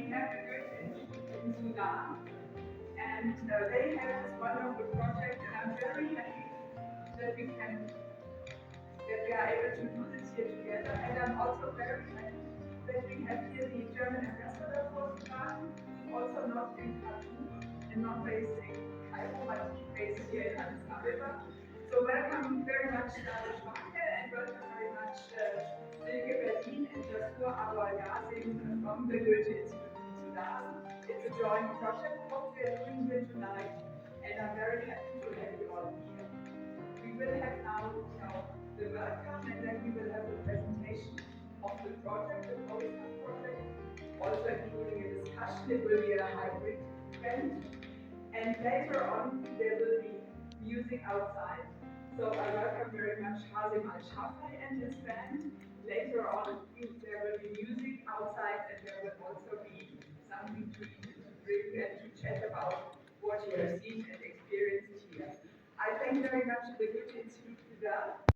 we have a good institute in Sudan, and they have this wonderful project, and I'm very happy that we are able to do this here together. And I'm also very happy that we have here the German ambassador for Sudan, who's also not in Khartoum and not based in Cairo, but based here in Addis Ababa. So welcome very much, David Schwanke, and welcome very much, Silke Berlin and Jasur Abul-Yazim from the Goethe Institute in Sudan. It's a joint project what we are doing here tonight, and I'm very happy to have you all here. We will have now, the welcome, and then we will have a presentation of the project, the Polygon project, also including a discussion. It will be a hybrid event, and later on there will be music outside. So I welcome very much Hazim Al-Shafai and his band. Later on there will be music outside, and there will also be something to eat and to drink and to chat about what you have seen and experienced here. I thank very much the Goethe Institute for that.